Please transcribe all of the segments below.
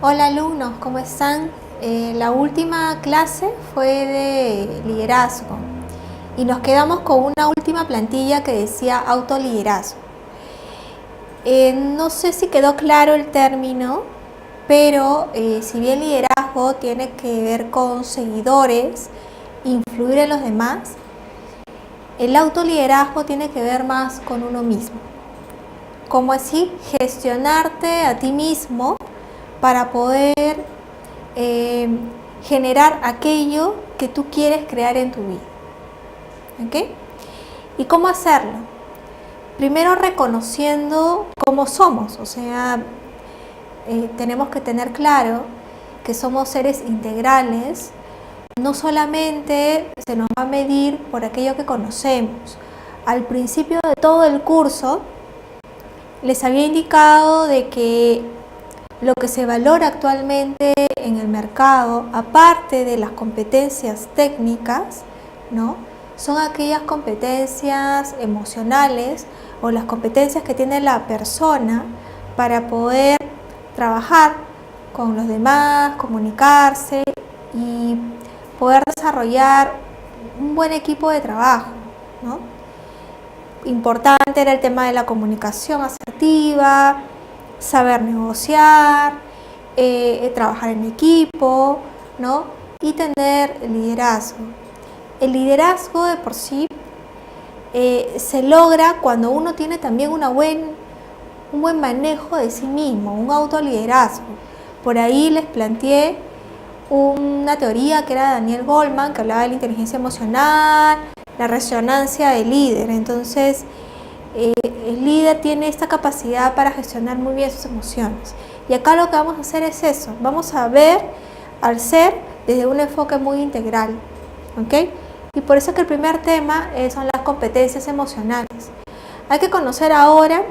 Hola alumnos, ¿cómo están? La última clase fue de liderazgo y nos quedamos con una última plantilla que decía autoliderazgo. No sé si quedó claro el término, pero si bien liderazgo tiene que ver con seguidores, influir en los demás, el autoliderazgo tiene que ver más con uno mismo. ¿Cómo así? Gestionarte a ti mismo para poder generar aquello que tú quieres crear en tu vida. ¿Ok? ¿Y cómo hacerlo? Primero reconociendo cómo somos, o sea, tenemos que tener claro que somos seres integrales. No solamente se nos va a medir por aquello que conocemos. Al principio de todo el curso les había indicado de que lo que se valora actualmente en el mercado, aparte de las competencias técnicas, ¿no?, son aquellas competencias emocionales o las competencias que tiene la persona para poder trabajar con los demás, comunicarse y poder desarrollar un buen equipo de trabajo, ¿no? Importante era el tema de la comunicación asertiva, saber negociar, trabajar en equipo, ¿no?, y tener liderazgo. El liderazgo de por sí se logra cuando uno tiene también un buen manejo de sí mismo, un autoliderazgo. Por ahí les planteé una teoría que era de Daniel Goleman, que hablaba de la inteligencia emocional, la resonancia del líder. Entonces, el líder tiene esta capacidad para gestionar muy bien sus emociones. Y acá lo que vamos a hacer es eso. Vamos a ver al ser desde un enfoque muy integral. ¿Ok? Y por eso que el primer tema son las competencias emocionales. Hay que conocer ahora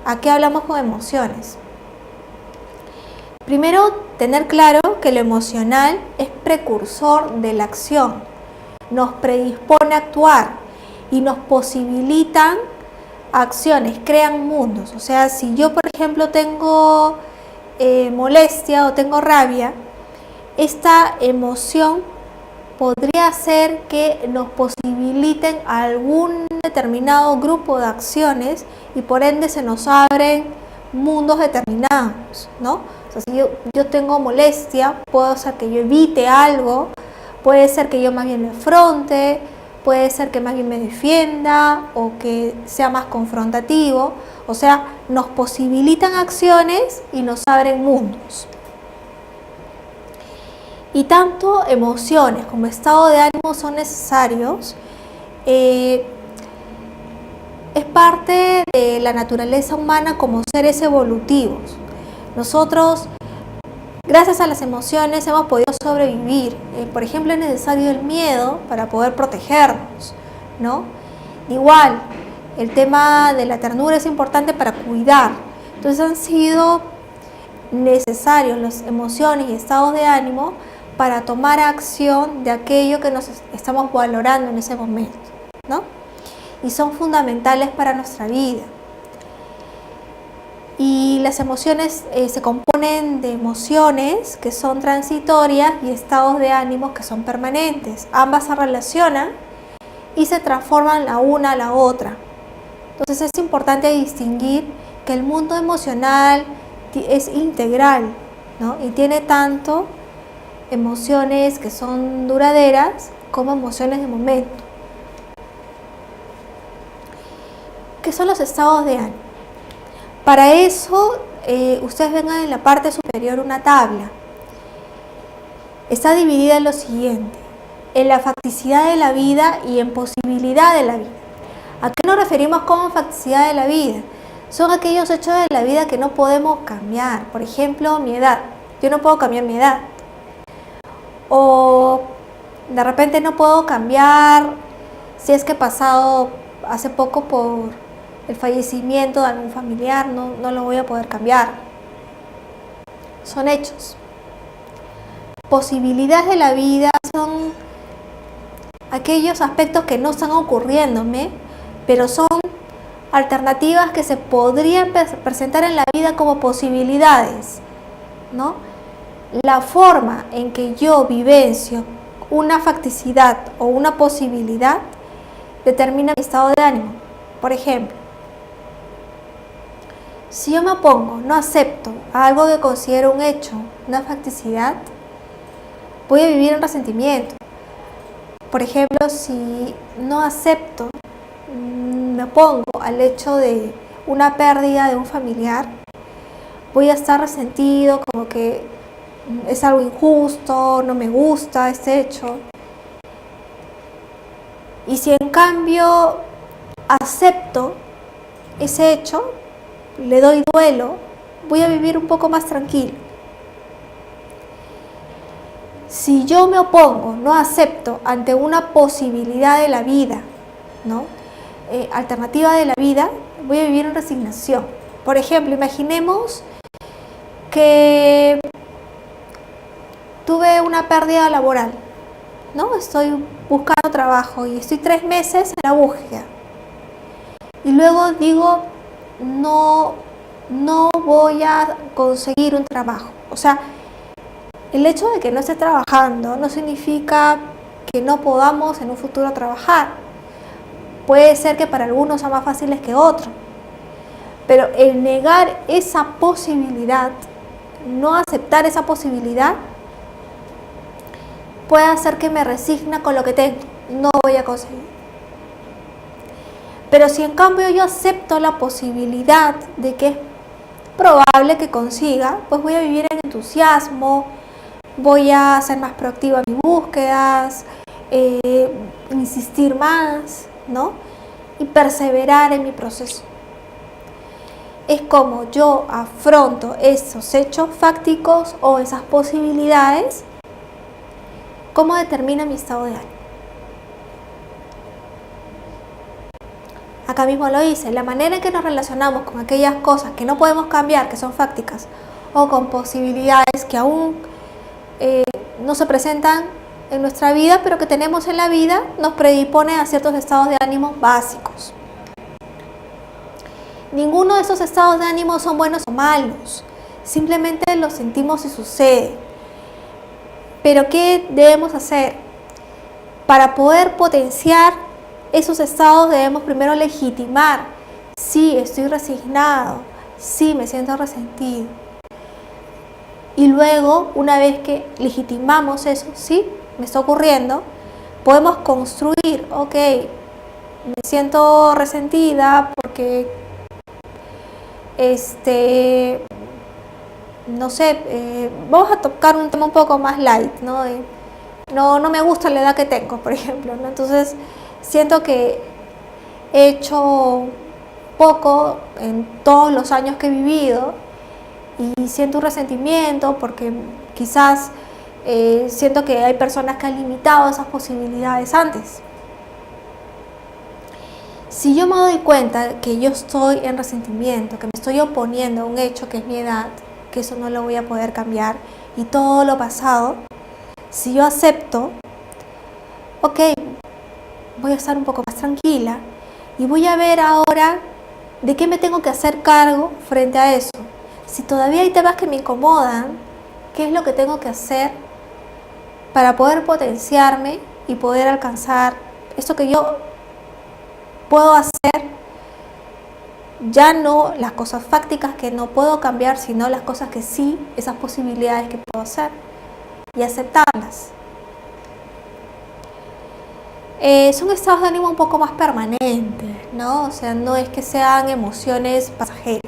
a qué hablamos con emociones. Primero, tener claro que lo emocional es precursor de la acción. Nos predispone a actuar y nos posibilitan acciones, crean mundos. O sea, si yo por ejemplo tengo molestia o tengo rabia, esta emoción podría hacer que nos posibiliten algún determinado grupo de acciones y por ende se nos abren mundos determinados, ¿no? O sea, si yo tengo molestia, puedo ser que yo evite algo, puede ser que yo más bien me afronte, puede ser que más bien me defienda o que sea más confrontativo. O sea, nos posibilitan acciones y nos abren mundos. Y tanto emociones como estado de ánimo son necesarios. Es parte de la naturaleza humana como seres evolutivos. Nosotros, gracias a las emociones, hemos podido sobrevivir. Por ejemplo, es necesario el miedo para poder protegernos, ¿no? Igual, el tema de la ternura es importante para cuidar. Entonces han sido necesarios las emociones y estados de ánimo para tomar acción de aquello que nos estamos valorando en ese momento, ¿no? Y son fundamentales para nuestra vida. Y las emociones se componen de emociones que son transitorias y estados de ánimo que son permanentes. Ambas se relacionan y se transforman la una a la otra. Entonces es importante distinguir que el mundo emocional es integral, ¿no? Y tiene tanto emociones que son duraderas como emociones de momento. ¿Qué son los estados de ánimo? Para eso, ustedes ven en la parte superior una tabla. Está dividida en lo siguiente: en la facticidad de la vida y en posibilidad de la vida. ¿A qué nos referimos como facticidad de la vida? Son aquellos hechos de la vida que no podemos cambiar. Por ejemplo, mi edad. Yo no puedo cambiar mi edad. O de repente no puedo cambiar si es que he pasado hace poco por el fallecimiento de algún familiar, no lo voy a poder cambiar. Son hechos. Posibilidades de la vida son aquellos aspectos que no están ocurriéndome, pero son alternativas que se podrían presentar en la vida como posibilidades, ¿no? la forma en que yo vivencio una facticidad o una posibilidad determina mi estado de ánimo. Por ejemplo, si yo me opongo, no acepto a algo que considero un hecho, una facticidad, voy a vivir en resentimiento. Por ejemplo, si no acepto, me opongo al hecho de una pérdida de un familiar, voy a estar resentido, como que es algo injusto, no me gusta este hecho. Y si en cambio acepto ese hecho, le doy duelo, voy a vivir un poco más tranquilo. Si yo me opongo, no acepto ante una posibilidad de la vida, ¿no? Alternativa de la vida, voy a vivir en resignación. Por ejemplo, imaginemos que tuve una pérdida laboral, ¿no? Estoy buscando trabajo y estoy 3 meses en la búsqueda. Y luego digo, no voy a conseguir un trabajo. O sea, el hecho de que no esté trabajando no significa que no podamos en un futuro trabajar. Puede ser que para algunos sean más fáciles que otros. Pero el negar esa posibilidad, no aceptar esa posibilidad, puede hacer que me resigna con lo que tengo. No voy a conseguir. Pero si en cambio yo acepto la posibilidad de que es probable que consiga, pues voy a vivir en entusiasmo, voy a ser más proactiva en mis búsquedas, insistir más, ¿no? Y perseverar en mi proceso. Es como yo afronto esos hechos fácticos o esas posibilidades, cómo determina mi estado de ánimo. Acá mismo lo hice, la manera en que nos relacionamos con aquellas cosas que no podemos cambiar, que son fácticas, o con posibilidades que aún no se presentan en nuestra vida, pero que tenemos en la vida, nos predispone a ciertos estados de ánimo básicos. Ninguno de esos estados de ánimo son buenos o malos, simplemente los sentimos y sucede. Pero ¿qué debemos hacer? Para poder potenciar esos estados debemos primero legitimar, sí, estoy resignado, sí, me siento resentido. Y luego, una vez que legitimamos eso, sí, me está ocurriendo, podemos construir, ok, me siento resentida porque, no sé, vamos a tocar un tema un poco más light, ¿no? No me gusta la edad que tengo, por ejemplo, ¿no? Entonces, siento que he hecho poco en todos los años que he vivido y siento un resentimiento porque quizás siento que hay personas que han limitado esas posibilidades antes. Si yo me doy cuenta que yo estoy en resentimiento, que me estoy oponiendo a un hecho que es mi edad, que eso no lo voy a poder cambiar y todo lo pasado, si yo acepto, ok, voy a estar un poco más tranquila y voy a ver ahora de qué me tengo que hacer cargo frente a eso. Si todavía hay temas que me incomodan, ¿qué es lo que tengo que hacer para poder potenciarme y poder alcanzar esto que yo puedo hacer? Ya no las cosas fácticas que no puedo cambiar, sino las cosas que sí, esas posibilidades que puedo hacer y aceptarlas. Son estados de ánimo un poco más permanentes, ¿no? O sea, no es que sean emociones pasajeras.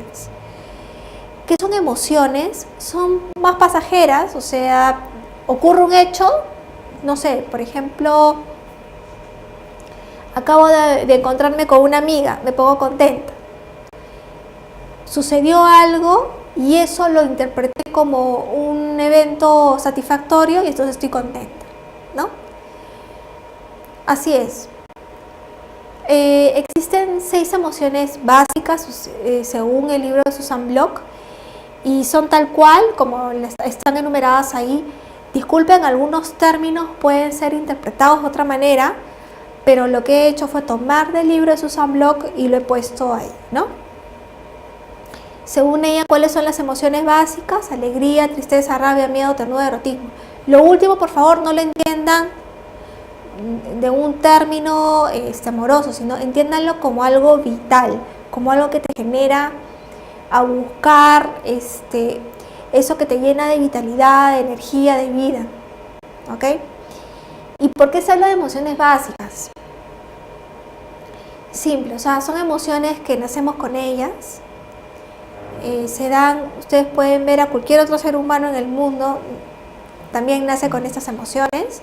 ¿Qué son emociones? Son más pasajeras, o sea, ocurre un hecho, no sé, por ejemplo, acabo de encontrarme con una amiga, me pongo contenta. Sucedió algo y eso lo interpreté como un evento satisfactorio y entonces estoy contenta, ¿no? Así es. Existen 6 emociones básicas según el libro de Susan Block y son tal cual como están enumeradas ahí. Disculpen, algunos términos pueden ser interpretados de otra manera, pero lo que he hecho fue tomar del libro de Susan Block y lo he puesto ahí, ¿no? Según ella, ¿cuáles son las emociones básicas? Alegría, tristeza, rabia, miedo, ternura, erotismo. Lo último, por favor, no lo entiendan de un término amoroso, sino entiéndanlo como algo vital, como algo que te genera a buscar eso que te llena de vitalidad, de energía, de vida. ¿Ok? ¿Y por qué se habla de emociones básicas? Simple, o sea, son emociones que nacemos con ellas. Se dan, ustedes pueden ver a cualquier otro ser humano en el mundo, también nace con estas emociones.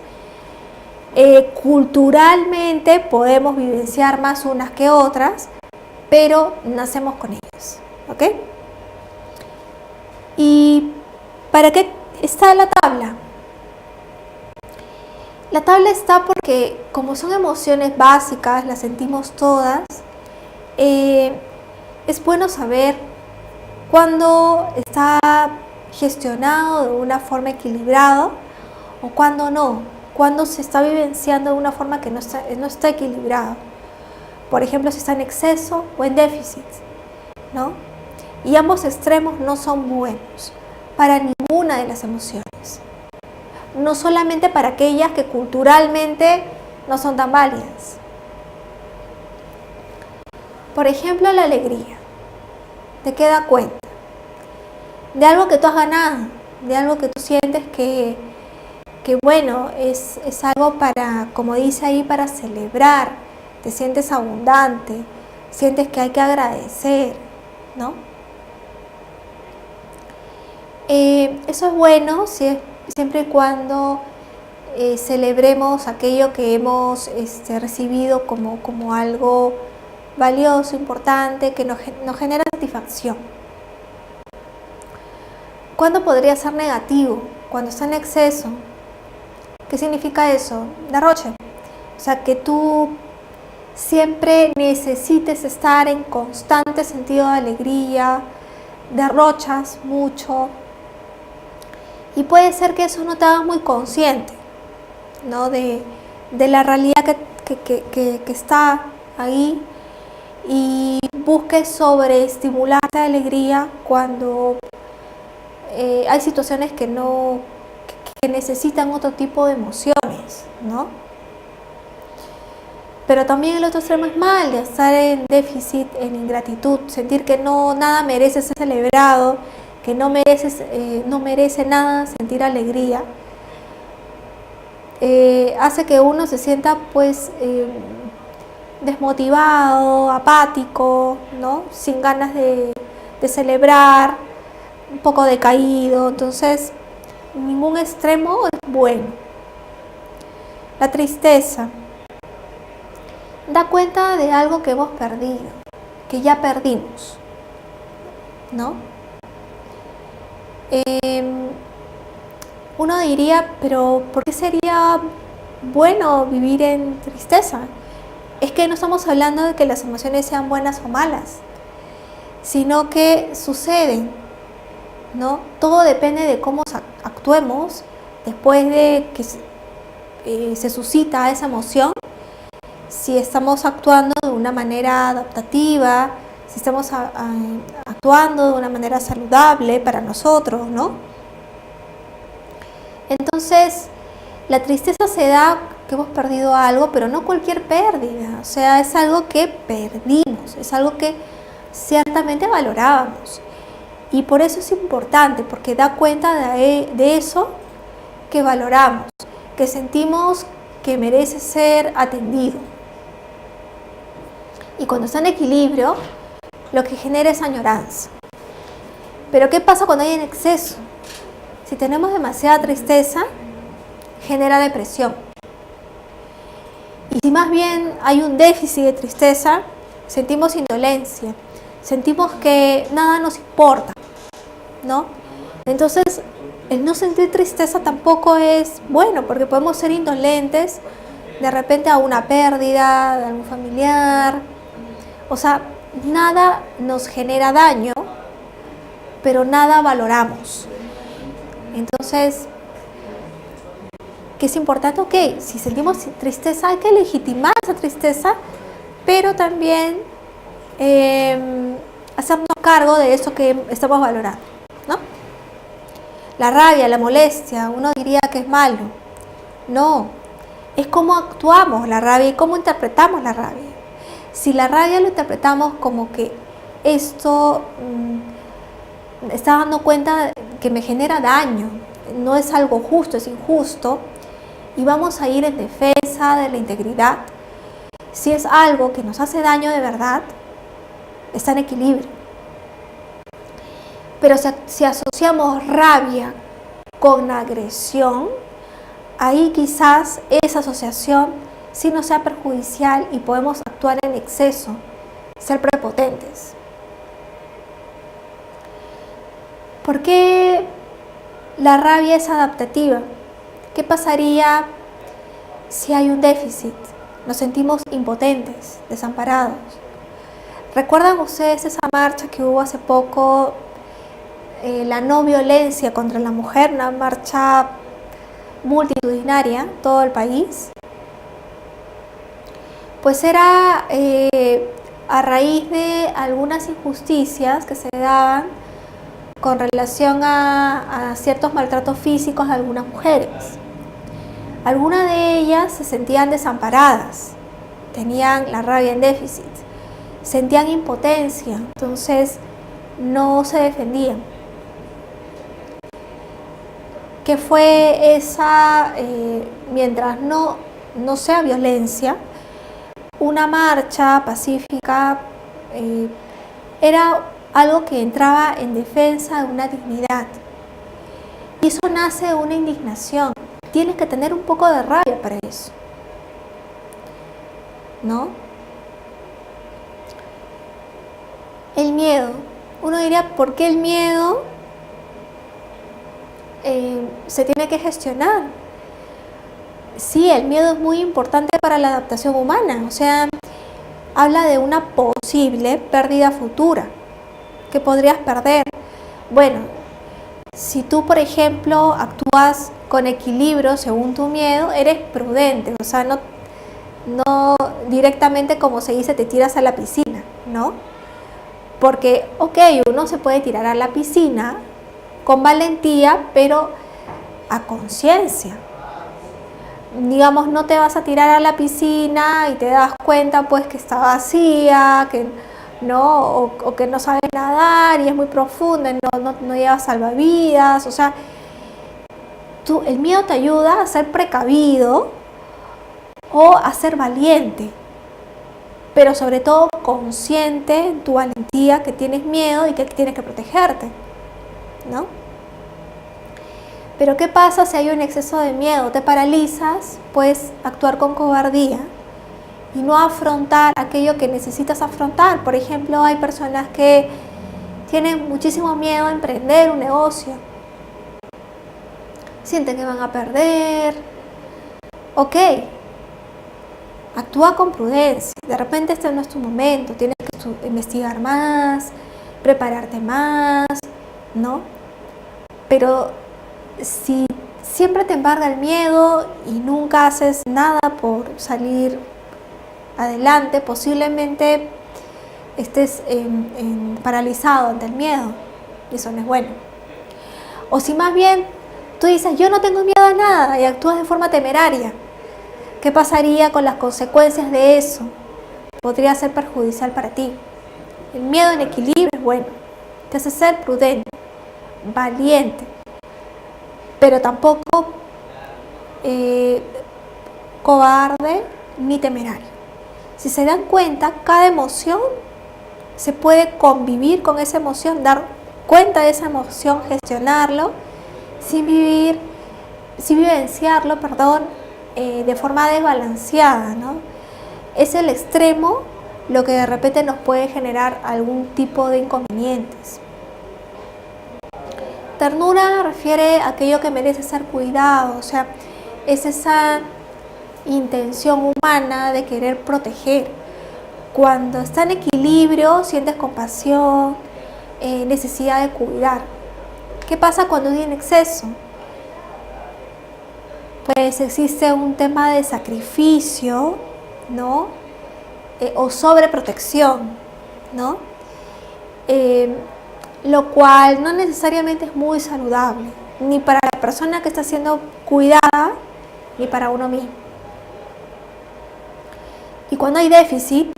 Culturalmente podemos vivenciar más unas que otras, pero nacemos con ellas. ¿Ok? ¿Y para qué está la tabla? La tabla está porque como son emociones básicas, las sentimos todas, es bueno saber cuándo está gestionado de una forma equilibrada o cuándo no, cuándo se está vivenciando de una forma que no está equilibrada. Por ejemplo, si está en exceso o en déficit, ¿no? Y ambos extremos no son buenos para ninguna de las emociones. No solamente para aquellas que culturalmente no son tan válidas. Por ejemplo, la alegría. ¿De qué da cuenta? De algo que tú has ganado, de algo que tú sientes que bueno, es algo para, como dice ahí, para celebrar. Te sientes abundante, sientes que hay que agradecer, ¿no? Eso es bueno siempre y cuando celebremos aquello que hemos recibido como algo valioso, importante, que nos genera satisfacción. ¿Cuándo podría ser negativo? Cuando está en exceso. ¿Qué significa eso? Derroche. O sea, que tú siempre necesites estar en constante sentido de alegría, derrochas mucho. Y puede ser que eso no te hagas muy consciente, ¿no? de la realidad que está ahí, y busques sobreestimular esta alegría cuando hay situaciones que necesitan otro tipo de emociones, ¿no? Pero también el otro extremo es mal, de estar en déficit, en ingratitud, sentir que nada merece ser celebrado, que no merece nada sentir alegría. Hace que uno se sienta pues desmotivado, apático, ¿no? Sin ganas de celebrar, un poco decaído. Entonces ningún extremo es bueno. La tristeza da cuenta de algo que hemos perdido, que ya perdimos, ¿no? Uno diría, pero ¿por qué sería bueno vivir en tristeza? Es que no estamos hablando de que las emociones sean buenas o malas, sino que suceden, ¿no? Todo depende de cómo actuemos después de que se suscita esa emoción. Si estamos actuando de una manera adaptativa, si estamos actuando de una manera saludable para nosotros, ¿no? Entonces, la tristeza se da que hemos perdido algo, pero no cualquier pérdida. O sea, es algo que perdimos, es algo que ciertamente valorábamos. Y por eso es importante, porque da cuenta de eso que valoramos, que sentimos que merece ser atendido. Y cuando está en equilibrio, lo que genera es añoranza. Pero ¿qué pasa cuando hay en exceso? Si tenemos demasiada tristeza, genera depresión. Y si más bien hay un déficit de tristeza, sentimos indolencia, sentimos que nada nos importa, ¿no? Entonces, el no sentir tristeza tampoco es bueno, porque podemos ser indolentes de repente a una pérdida de algún familiar. O sea, nada nos genera daño, pero nada valoramos. Entonces, ¿qué es importante? Ok, si sentimos tristeza hay que legitimar esa tristeza, pero también hacernos cargo de eso que estamos valorando, ¿no? La rabia, la molestia, uno diría que es malo. No, es cómo actuamos la rabia y cómo interpretamos la rabia. Si la rabia lo interpretamos como que esto está dando cuenta que me genera daño, no es algo justo, es injusto, y vamos a ir en defensa de la integridad. Si es algo que nos hace daño de verdad, está en equilibrio. Pero si asociamos rabia con agresión, ahí quizás esa asociación sí nos sea perjudicial y podemos actuar en exceso, ser prepotentes. ¿Por qué la rabia es adaptativa? ¿Qué pasaría si hay un déficit? Nos sentimos impotentes, desamparados. ¿Recuerdan ustedes esa marcha que hubo hace poco, la no violencia contra la mujer, una marcha multitudinaria en todo el país? Pues era a raíz de algunas injusticias que se daban con relación a ciertos maltratos físicos de algunas mujeres. Algunas de ellas se sentían desamparadas, tenían la rabia en déficit, sentían impotencia, entonces no se defendían. ¿Qué fue esa, mientras no sea violencia, una marcha pacífica era algo que entraba en defensa de una dignidad? Y eso nace de una indignación. Tienes que tener un poco de rabia para eso, ¿no? El miedo. Uno diría, ¿por qué el miedo se tiene que gestionar? Sí, el miedo es muy importante para la adaptación humana. O sea, habla de una posible pérdida futura que podrías perder. Bueno, si tú, por ejemplo, actúas con equilibrio según tu miedo, eres prudente, o sea, no directamente, como se dice, te tiras a la piscina, ¿no? Porque, ok, uno se puede tirar a la piscina con valentía, pero a conciencia. Digamos, no te vas a tirar a la piscina y te das cuenta pues que está vacía, que no, o que no sabes nadar y es muy profunda y no llevas salvavidas. O sea, el miedo te ayuda a ser precavido o a ser valiente, pero sobre todo consciente en tu valentía que tienes miedo y que tienes que protegerte, ¿no? Pero ¿qué pasa si hay un exceso de miedo? Te paralizas, puedes actuar con cobardía y no afrontar aquello que necesitas afrontar. Por ejemplo, hay personas que tienen muchísimo miedo a emprender un negocio. Sienten que van a perder. Ok, actúa con prudencia. De repente este no es tu momento, tienes que investigar más, prepararte más, ¿no? Pero si siempre te embarga el miedo y nunca haces nada por salir adelante, posiblemente estés paralizado ante el miedo, y eso no es bueno. O si más bien tú dices, yo no tengo miedo a nada, y actúas de forma temeraria, ¿qué pasaría con las consecuencias de eso? Podría ser perjudicial para ti. El miedo en equilibrio es bueno, te hace ser prudente, valiente, pero tampoco cobarde ni temerario. Si se dan cuenta, cada emoción se puede convivir con esa emoción, dar cuenta de esa emoción, gestionarlo, sin vivenciarlo, de forma desbalanceada, ¿no? Es el extremo lo que de repente nos puede generar algún tipo de inconvenientes. Ternura refiere a aquello que merece ser cuidado, o sea, es esa intención humana de querer proteger. Cuando está en equilibrio, sientes compasión, necesidad de cuidar. ¿Qué pasa cuando hay en exceso? Pues existe un tema de sacrificio, ¿no? O sobreprotección, ¿no? lo cual no necesariamente es muy saludable, ni para la persona que está siendo cuidada, ni para uno mismo. Y cuando hay déficit,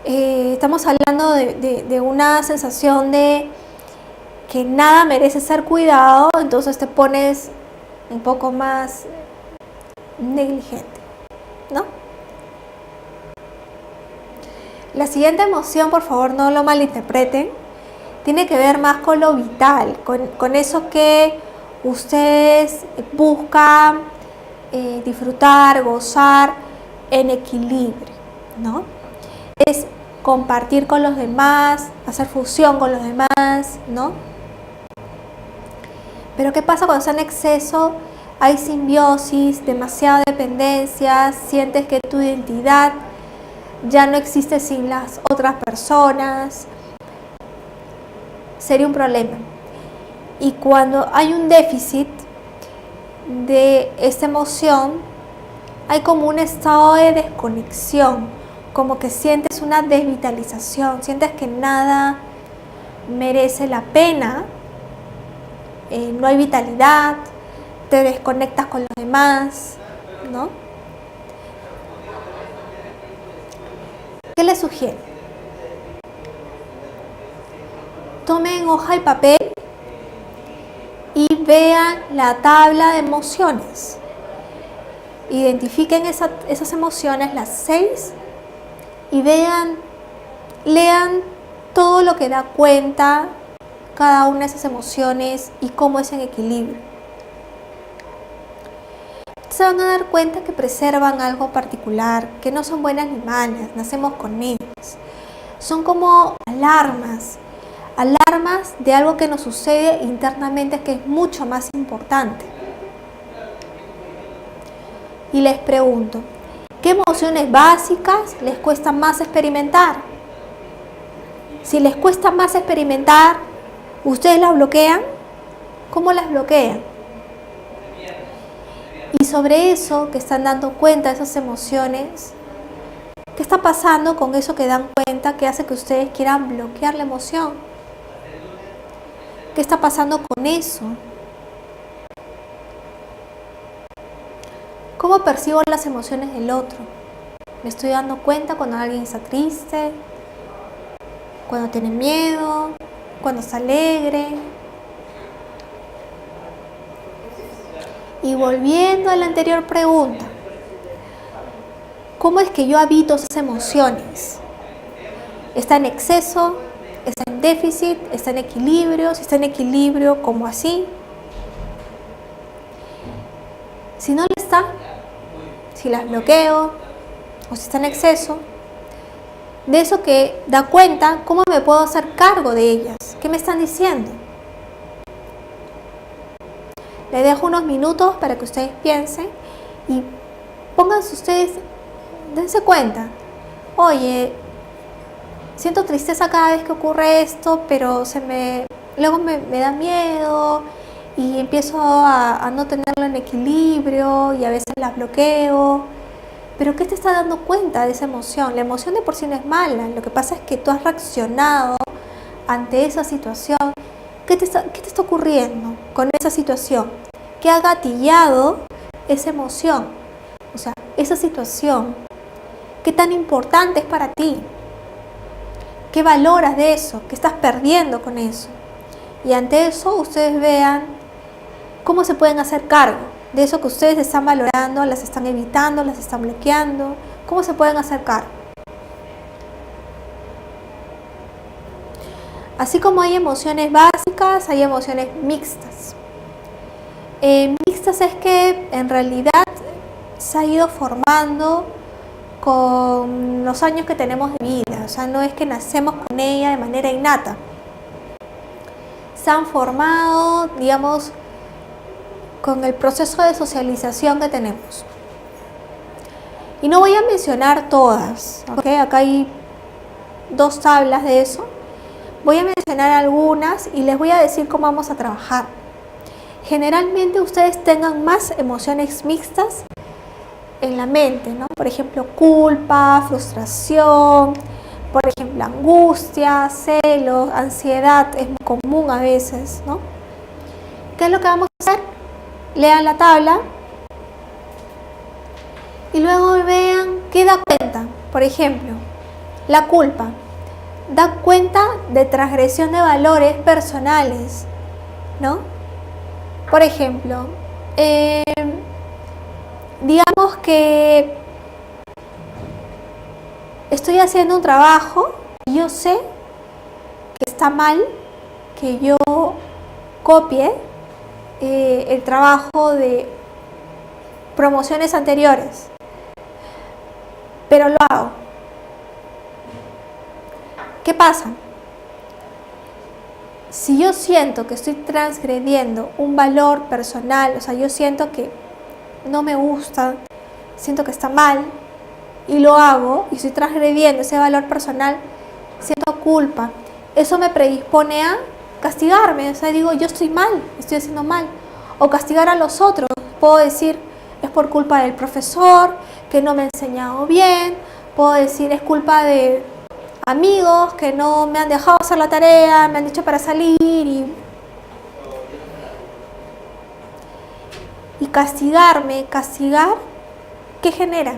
estamos hablando de una sensación de que nada merece ser cuidado, entonces te pones un poco más negligente, ¿no? La siguiente emoción, por favor, no lo malinterpreten, tiene que ver más con lo vital, con eso que ustedes buscan disfrutar, gozar en equilibrio, ¿no? Es compartir con los demás, hacer fusión con los demás, ¿no? Pero ¿qué pasa cuando está en exceso? Hay simbiosis, demasiada dependencia, sientes que tu identidad ya no existe sin las otras personas. Sería un problema. Y cuando hay un déficit de esta emoción, hay como un estado de desconexión, como que sientes una desvitalización, sientes que nada merece la pena, no hay vitalidad, te desconectas con los demás, ¿no? ¿Qué les sugiero? Tomen hoja y papel y vean la tabla de emociones. Identifiquen esas emociones, las 6, y lean todo lo que da cuenta cada una de esas emociones y cómo es en equilibrio. Se van a dar cuenta que preservan algo particular, que no son buenas ni malas, nacemos con ellas. Son como alarmas de algo que nos sucede internamente que es mucho más importante. Y les pregunto, ¿qué emociones básicas les cuesta más experimentar? Si les cuesta más experimentar, ¿ustedes las bloquean? ¿Cómo las bloquean? Y sobre eso que están dando cuenta, esas emociones, ¿qué está pasando con eso que dan cuenta que hace que ustedes quieran bloquear la emoción? ¿Qué está pasando con eso? ¿Cómo percibo las emociones del otro? ¿Me estoy dando cuenta cuando alguien está triste? ¿Cuando tiene miedo? ¿Cuando está alegre? Y volviendo a la anterior pregunta, ¿cómo es que yo habito esas emociones? ¿Está en exceso? ¿Está en déficit? ¿Está en equilibrio? Si está en equilibrio, ¿cómo así? Si no lo está, si las bloqueo o si está en exceso, de eso que da cuenta, ¿cómo me puedo hacer cargo de ellas? ¿Qué me están diciendo? Les dejo unos minutos para que ustedes piensen y pónganse ustedes, dense cuenta, oye, siento tristeza cada vez que ocurre esto, pero luego me da miedo y empiezo a no tenerlo en equilibrio y a veces las bloqueo. Pero ¿qué te está dando cuenta de esa emoción? La emoción de por sí no es mala, lo que pasa es que tú has reaccionado ante esa situación. ¿Qué te está ocurriendo con esa situación? ¿Qué ha gatillado esa emoción? O sea, esa situación, ¿qué tan importante es para ti? ¿Qué valoras de eso? ¿Qué estás perdiendo con eso? Y ante eso ustedes vean cómo se pueden hacer cargo de eso que ustedes están valorando, las están evitando, las están bloqueando. ¿Cómo se pueden hacer cargo? Así como hay emociones básicas, hay emociones mixtas. Mixtas es que en realidad se ha ido formando con los años que tenemos de vida. O sea, no es que nacemos con ella de manera innata. Se han formado, digamos, con el proceso de socialización que tenemos. Y no voy a mencionar todas, ¿ok? Acá hay 2 tablas de eso. Voy a mencionar algunas y les voy a decir cómo vamos a trabajar. Generalmente ustedes tengan más emociones mixtas en la mente, ¿no? Por ejemplo, culpa, frustración, Por ejemplo, angustia, celos, ansiedad, es muy común a veces, ¿no? ¿Qué es lo que vamos a hacer? Lean la tabla y luego vean qué da cuenta. Por ejemplo, la culpa da cuenta de transgresión de valores personales, ¿no? Por ejemplo, digamos que estoy haciendo un trabajo y yo sé que está mal que yo copie el trabajo de promociones anteriores, pero lo hago. ¿Qué pasa? Si yo siento que estoy transgrediendo un valor personal, o sea, yo siento que no me gusta, siento que está mal y lo hago y estoy transgrediendo ese valor personal, siento culpa. Eso me predispone a castigarme, o sea, digo, yo estoy mal, estoy haciendo mal. O castigar a los otros, puedo decir, es por culpa del profesor, que no me ha enseñado bien, puedo decir, es culpa de amigos que no me han dejado hacer la tarea, me han dicho para salir y castigar, ¿qué genera?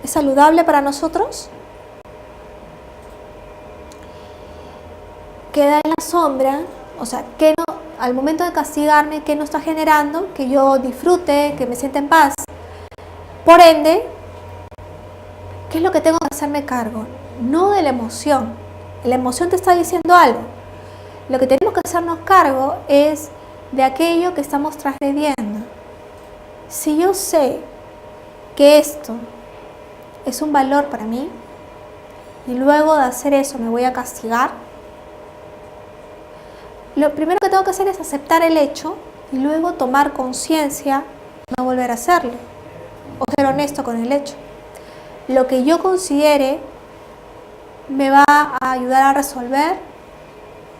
¿Es saludable para nosotros? Queda en la sombra, o sea, que no, al momento de castigarme, ¿qué no está generando? Que yo disfrute, que me sienta en paz. Por ende, ¿qué es lo que tengo que hacerme cargo? No de la emoción. La emoción te está diciendo algo. Lo que tenemos que hacernos cargo es de aquello que estamos transgrediendo. Si yo sé que esto es un valor para mí y luego de hacer eso me voy a castigar, lo primero que tengo que hacer es aceptar el hecho y luego tomar conciencia, no volver a hacerlo o ser honesto con el hecho. Lo que yo considere me va a ayudar a resolver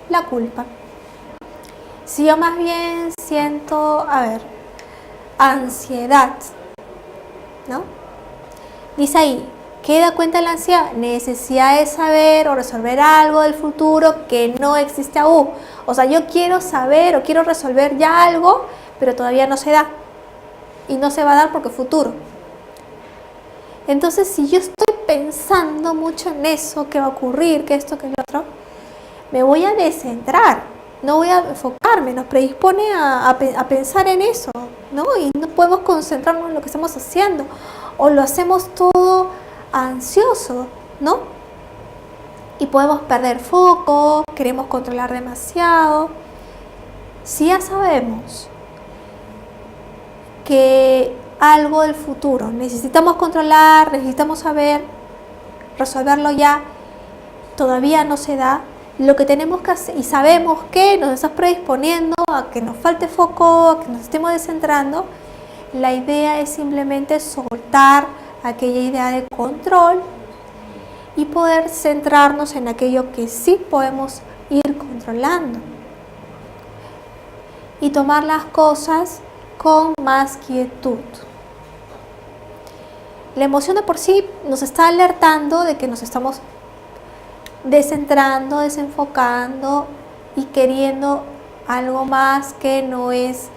la culpa. Si yo más bien siento, ansiedad, ¿no? Dice ahí, ¿qué da cuenta de la ansiedad? Necesidad de saber o resolver algo del futuro que no existe aún. O sea, yo quiero saber o quiero resolver ya algo, pero todavía no se da. Y no se va a dar porque es futuro. Entonces, si yo estoy pensando mucho en eso, que va a ocurrir, que esto, que lo otro, me voy a descentrar, no voy a enfocarme, nos predispone a pensar en eso, ¿no? Y no podemos concentrarnos en lo que estamos haciendo, o lo hacemos todo ansioso, ¿no? Y podemos perder foco, queremos controlar demasiado. Si ya sabemos que algo del futuro necesitamos controlar, necesitamos saber, resolverlo ya, todavía no se da, lo que tenemos que hacer, y sabemos que nos está predisponiendo a que nos falte foco, a que nos estemos descentrando, la idea es simplemente soltar aquella idea de control y poder centrarnos en aquello que sí podemos ir controlando y tomar las cosas con más quietud. La emoción de por sí nos está alertando de que nos estamos descentrando, desenfocando y queriendo algo más que no es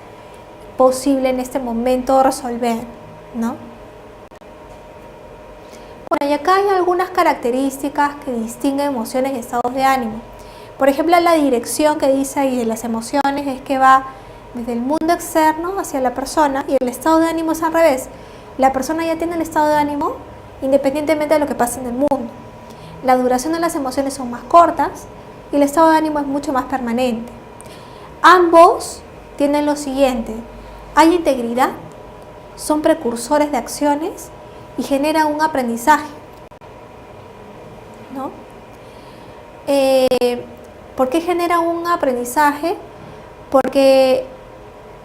posible en este momento resolver, ¿no? Bueno, y acá hay algunas características que distinguen emociones y estados de ánimo. Por ejemplo, la dirección que dice ahí de las emociones es que va desde el mundo externo hacia la persona, y el estado de ánimo es al revés. La persona ya tiene el estado de ánimo independientemente de lo que pase en el mundo. La duración de las emociones son más cortas y el estado de ánimo es mucho más permanente. Ambos tienen lo siguiente: hay integridad, son precursores de acciones y generan un aprendizaje, ¿no? ¿Por qué genera un aprendizaje? Porque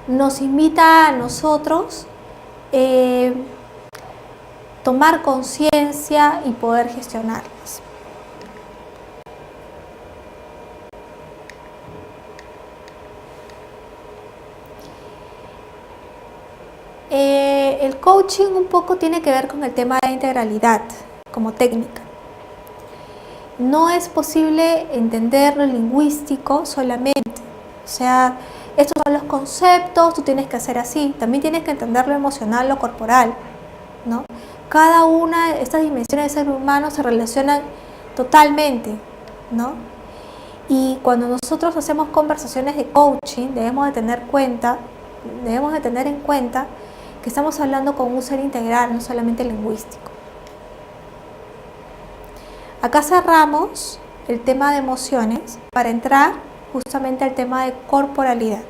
nos invita a nosotros tomar conciencia y poder gestionarlas. El coaching un poco tiene que ver con el tema de la integralidad como técnica. no es posible entender lo lingüístico solamente. O sea, estos son los conceptos, tú tienes que hacer así. También tienes que entender lo emocional, lo corporal, ¿no? Cada una de estas dimensiones del ser humano se relacionan totalmente, ¿no? Y cuando nosotros hacemos conversaciones de coaching, debemos de tener en cuenta que estamos hablando con un ser integral, no solamente lingüístico. Acá cerramos el tema de emociones para entrar justamente al tema de corporalidad.